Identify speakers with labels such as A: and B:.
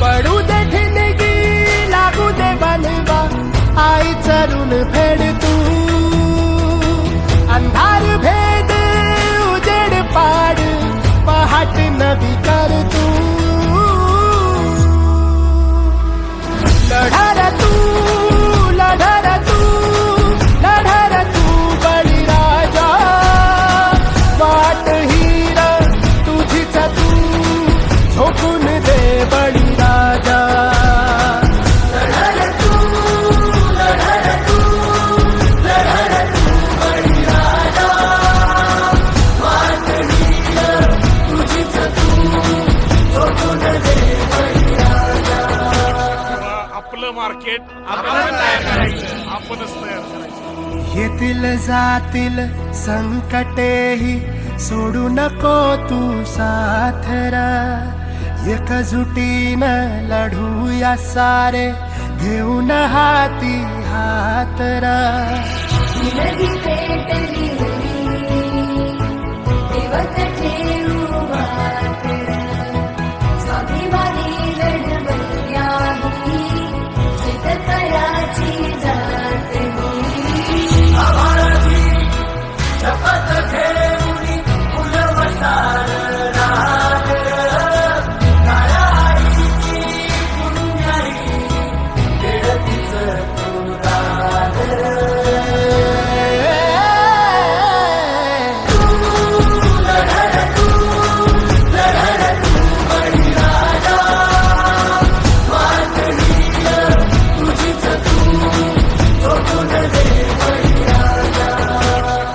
A: पडू दे ठिणगी लागू दे बनवा आई चरून फेड तू अंधार भेद उजेड पाड पहाट नवी कर तू लढार तू लढार तू लढार तू बळीराजा वाट हीर तुझीच तू झोकून दे बळीराजा
B: आपलं मार्केट आपण तयार करायचं, आपणच तयार करायचं.
A: येतील जातील संकटेही सोडू नको तू साथरा एकजुटीनं लढूया सारे घेऊन हाती हातरा
C: नदी पेटली दिवस ठेवू